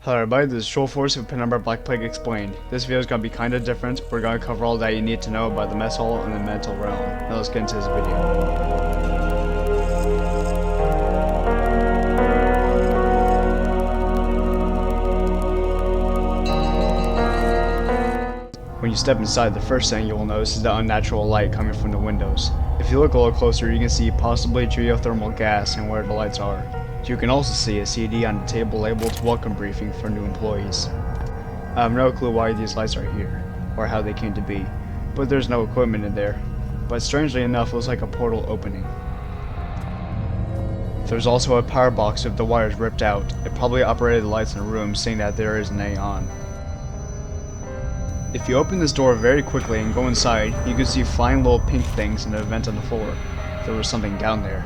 Hello everybody, this is TrollForce with Penumbra Black Plague Explained. This video is going to be kinda different. We're going to cover all that you need to know about the mess hall and the mental realm. Now let's get into this video. When you step inside, the first thing you will notice is the unnatural light coming from the windows. If you look a little closer, you can see possibly geothermal gas and where the lights are. You can also see a CD on the table labeled Welcome Briefing for New Employees. I have no clue why these lights are here, or how they came to be, but there's no equipment in there. But strangely enough, it looks like a portal opening. There's also a power box with the wires ripped out. It probably operated the lights in the room, seeing that there isn't any on. If you open this door very quickly and go inside, you can see flying little pink things in the vent on the floor. There was something down there.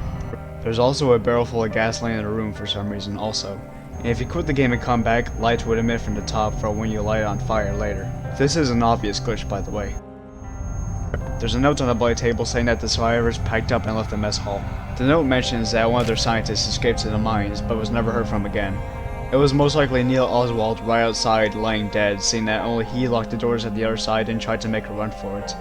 There's also a barrel full of gasoline in the room for some reason also. And if you quit the game and come back, lights would emit from the top for when you light it on fire later. This is an obvious glitch, by the way. There's a note on the bloody table saying that the survivors packed up and left the mess hall. The note mentions that one of their scientists escaped to the mines, but was never heard from again. It was most likely Neil Oswald right outside lying dead, seeing that only he locked the doors at the other side and tried to make a run for it.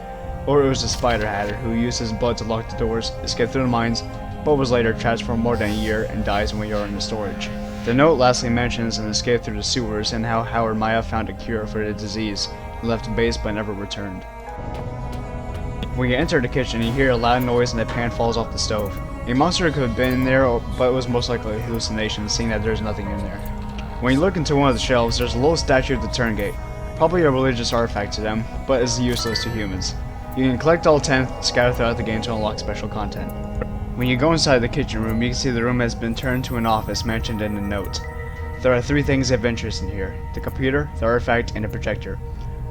Or it was the Spider Hatter who used his blood to lock the doors, escaped through the mines, but was later trapped for more than a year and dies when you're in the storage. The note lastly mentions an escape through the sewers and how Howard might have found a cure for the disease, and left base but never returned. When you enter the kitchen, you hear a loud noise and the pan falls off the stove. A monster could have been in there, but it was most likely a hallucination, seeing that there's nothing in there. When you look into one of the shelves, there's a little statue of the Turngate, probably a religious artifact to them, but is useless to humans. You can collect all 10 scattered throughout the game to unlock special content. When you go inside the kitchen room, you can see the room has been turned to an office mentioned in the note. There are 3 things of interest in here: the computer, the artifact, and the projector.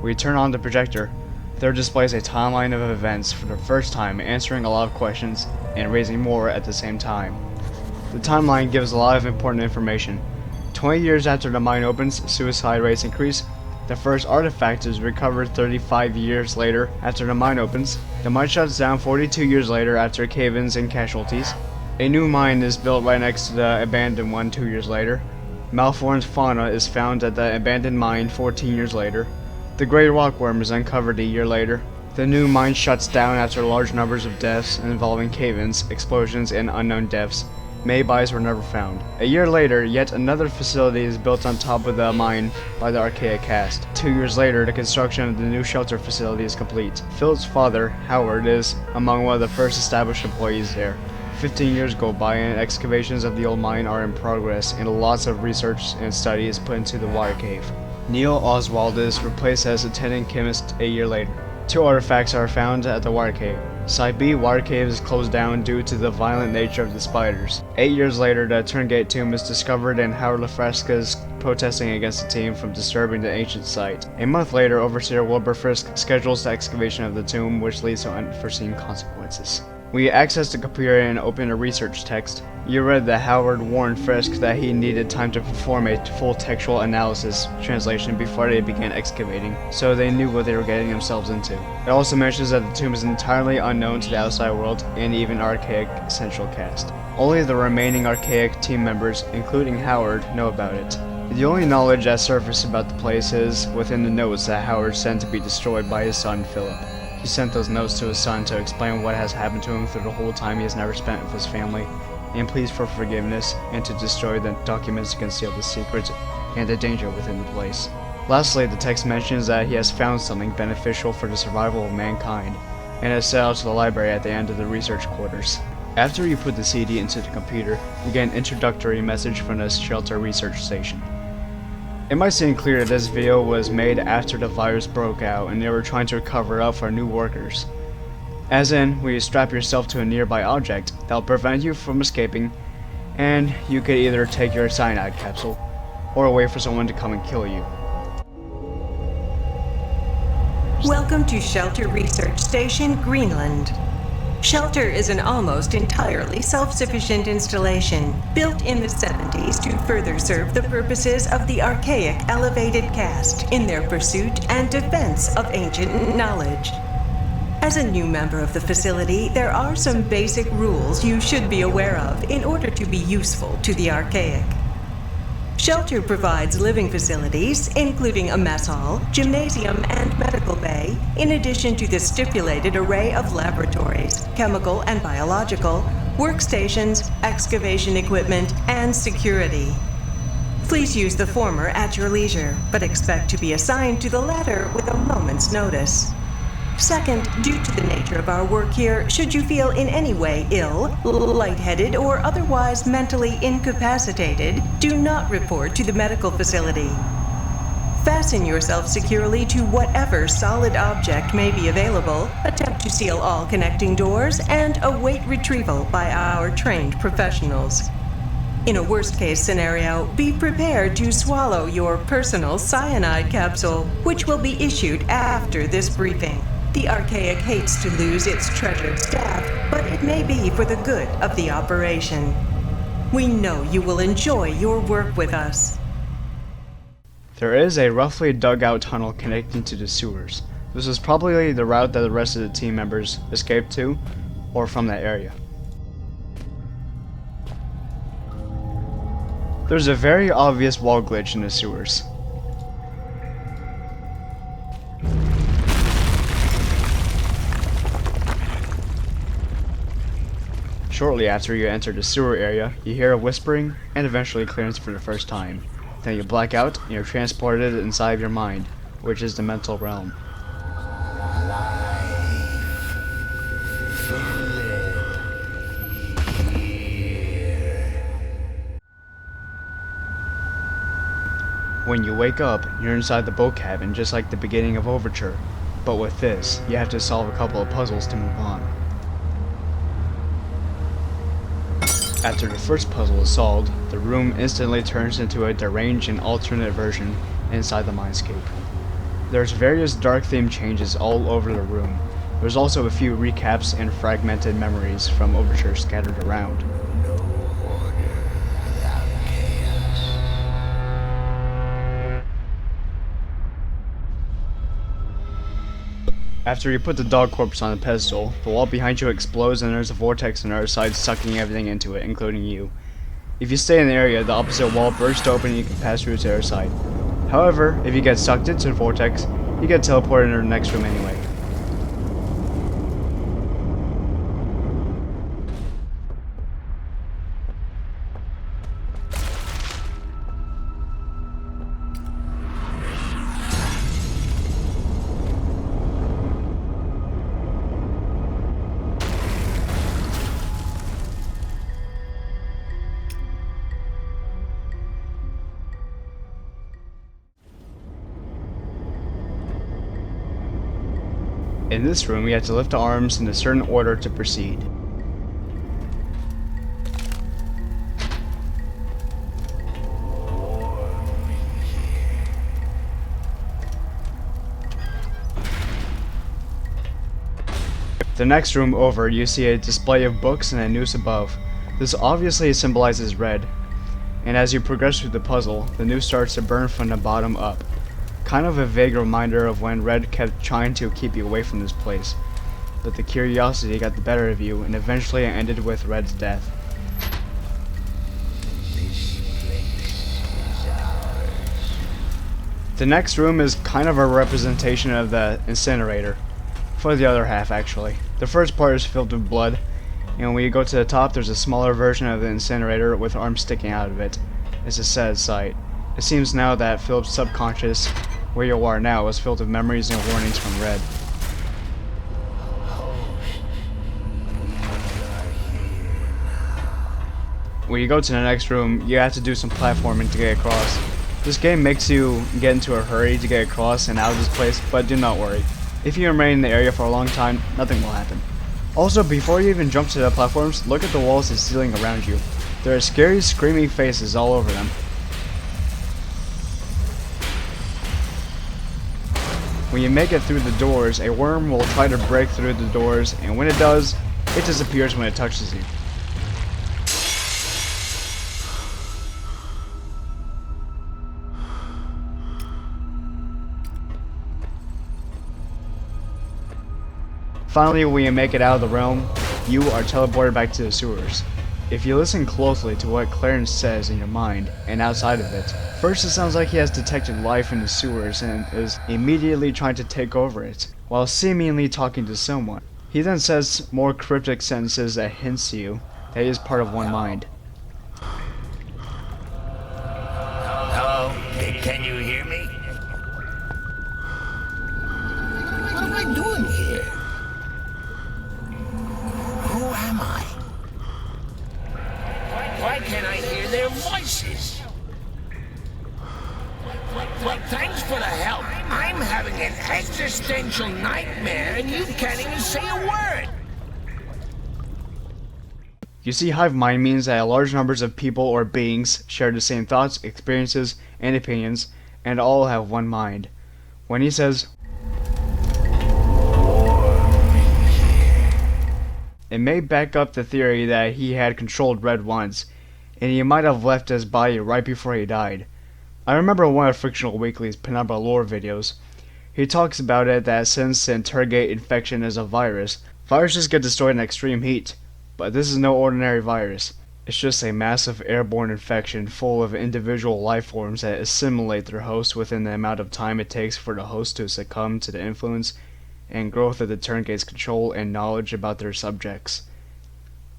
When you turn on the projector, there displays a timeline of events for the first time, answering a lot of questions and raising more at the same time. The timeline gives a lot of important information. 20 years after the mine opens, suicide rates increase. The first artifact is recovered 35 years later after the mine opens. The mine shuts down 42 years later after cave-ins and casualties. A new mine is built right next to the abandoned one 2 years later. Malformed fauna is found at the abandoned mine 14 years later. The Grey Rockworm is uncovered a year later. The new mine shuts down after large numbers of deaths involving cave-ins, explosions, and unknown deaths. May bodies were never found. A year later, yet another facility is built on top of the mine by the Archaic cast. 2 years later, the construction of the new shelter facility is complete. Philip's father, Howard, is among one of the first established employees there. 15 years go by and excavations of the old mine are in progress, and lots of research and study is put into the water cave. Neil Oswald is replaced as attendant chemist a year later. 2 artifacts are found at the water cave. Side B water cave is closed down due to the violent nature of the spiders. 8 years later, the Turngate tomb is discovered and Howard LaFresca is protesting against the team from disturbing the ancient site. A month later, Overseer Wilbur Frisk schedules the excavation of the tomb, which leads to unforeseen consequences. When you access the computer and open a research text, you read that Howard warned Frisk that he needed time to perform a full textual analysis translation before they began excavating, so they knew what they were getting themselves into. It also mentions that the tomb is entirely unknown to the outside world and even Archaic Central Cast. Only the remaining Archaic team members, including Howard, know about it. The only knowledge that surfaced about the place is within the notes that Howard sent to be destroyed by his son Philip. He sent those notes to his son to explain what has happened to him through the whole time he has never spent with his family, and pleads for forgiveness, and to destroy the documents to conceal the secrets and the danger within the place. Lastly, the text mentions that he has found something beneficial for the survival of mankind, and is set out to the library at the end of the research quarters. After you put the CD into the computer, you get an introductory message from the shelter research station. It might seem clear that this video was made after the virus broke out and they were trying to cover it up for new workers. As in, when you strap yourself to a nearby object, that will prevent you from escaping, and you could either take your cyanide capsule, or wait for someone to come and kill you. Welcome to Shelter Research Station, Greenland. Shelter is an almost entirely self-sufficient installation, built in the 70s to further serve the purposes of the Archaic Elevated Caste in their pursuit and defense of ancient knowledge. As a new member of the facility, there are some basic rules you should be aware of in order to be useful to the Archaic. Shelter provides living facilities, including a mess hall, gymnasium, and medical bay, in addition to the stipulated array of laboratories, chemical and biological, workstations, excavation equipment, and security. Please use the former at your leisure, but expect to be assigned to the latter with a moment's notice. Second, due to the nature of our work here, should you feel in any way ill, lightheaded, or otherwise mentally incapacitated, do not report to the medical facility. Fasten yourself securely to whatever solid object may be available, attempt to seal all connecting doors, and await retrieval by our trained professionals. In a worst-case scenario, be prepared to swallow your personal cyanide capsule, which will be issued after this briefing. The Archaic hates to lose its treasured staff, but it may be for the good of the operation. We know you will enjoy your work with us. There is a roughly dug-out tunnel connecting to the sewers. This is probably the route that the rest of the team members escaped to, or from that area. There's a very obvious wall glitch in the sewers. Shortly after you enter the sewer area, you hear a whispering and eventually clearance for the first time. Then you black out and you're transported inside of your mind, which is the mental realm. When you wake up, you're inside the boat cabin just like the beginning of Overture, but with this, you have to solve a couple of puzzles to move on. After the first puzzle is solved, the room instantly turns into a deranged and alternate version inside the mindscape. There's various dark theme changes all over the room. There's also a few recaps and fragmented memories from Overture scattered around. After you put the dog corpse on the pedestal, the wall behind you explodes and there's a vortex on the other side sucking everything into it, including you. If you stay in the area, the opposite wall bursts open and you can pass through to the other side. However, if you get sucked into the vortex, you get teleported into the next room anyway. In this room, you have to lift the arms in a certain order to proceed. The next room over, you see a display of books and a noose above. This obviously symbolizes red, and as you progress through the puzzle, the noose starts to burn from the bottom up. Kind of a vague reminder of when Red kept trying to keep you away from this place, but the curiosity got the better of you and eventually it ended with Red's death. The next room is kind of a representation of the incinerator, for the other half actually. The first part is filled with blood, and when you go to the top there's a smaller version of the incinerator with arms sticking out of it. It's a sad sight. It seems now that Philip's subconscious, where you are now, is filled with memories and warnings from Red. When you go to the next room, you have to do some platforming to get across. This game makes you get into a hurry to get across and out of this place, but do not worry. If you remain in the area for a long time, nothing will happen. Also, before you even jump to the platforms, look at the walls and ceiling around you. There are scary, screaming faces all over them. When you make it through the doors, a worm will try to break through the doors, and when it does, it disappears when it touches you. Finally, when you make it out of the realm, you are teleported back to the sewers. If you listen closely to what Clarence says in your mind and outside of it, first it sounds like he has detected life in the sewers and is immediately trying to take over it, while seemingly talking to someone. He then says more cryptic sentences that hints to you that he is part of one mind. Hello? Can you hear me? What am I doing here? Who am I? Why can't I hear their voices? Well, thanks for the help. I'm having an existential nightmare and you can't even say a word. You see, hive mind means that large numbers of people or beings share the same thoughts, experiences, and opinions, and all have one mind. When he says, it may back up the theory that he had controlled Red once, and he might have left his body right before he died. I remember one of Frictional Weekly's Penumbra lore videos. He talks about it that since the interrogate infection is a virus, viruses get destroyed in extreme heat. But this is no ordinary virus. It's just a massive airborne infection full of individual life forms that assimilate their host within the amount of time it takes for the host to succumb to the influence and growth of the Turngate's control and knowledge about their subjects.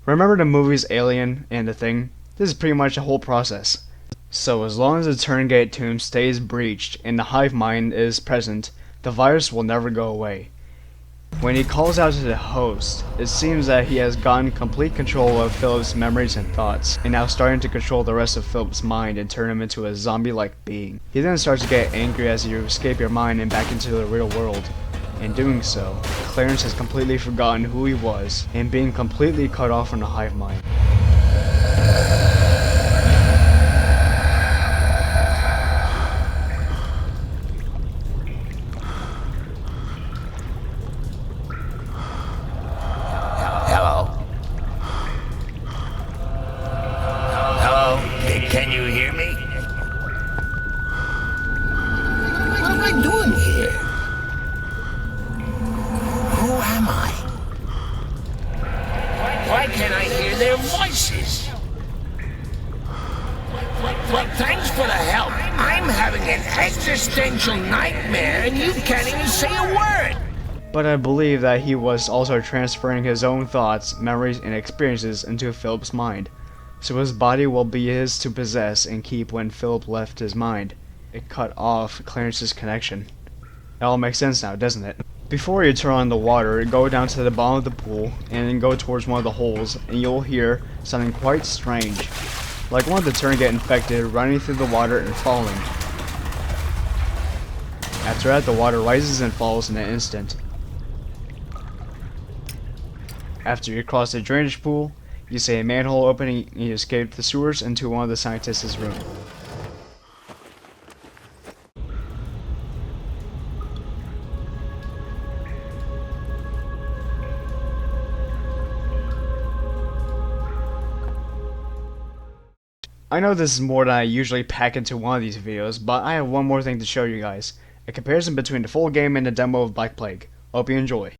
Remember the movies Alien and The Thing? This is pretty much the whole process. So as long as the Turngate tomb stays breached and the hive mind is present, the virus will never go away. When he calls out to the host, it seems that he has gotten complete control of Philip's memories and thoughts, and now starting to control the rest of Philip's mind and turn him into a zombie-like being. He then starts to get angry as you escape your mind and back into the real world. In doing so, Clarence has completely forgotten who he was, and being completely cut off from the hive mind. Can you hear me? What am I doing here? Who am I? Why can't I hear their voices? Well, thanks for the help. I'm having an existential nightmare and you can't even say a word. But I believe that he was also transferring his own thoughts, memories, and experiences into Philip's mind. So his body will be his to possess and keep when Philip left his mind. It cut off Clarence's connection. It all makes sense now, doesn't it? Before you turn on the water, go down to the bottom of the pool and then go towards one of the holes and you'll hear something quite strange. Like one of the Turngate infected running through the water and falling. After that, the water rises and falls in an instant. After you cross the drainage pool, you see a manhole opening and you escape the sewers into one of the scientists' room. I know this is more than I usually pack into one of these videos, but I have one more thing to show you guys. A comparison between the full game and the demo of Black Plague. Hope you enjoy.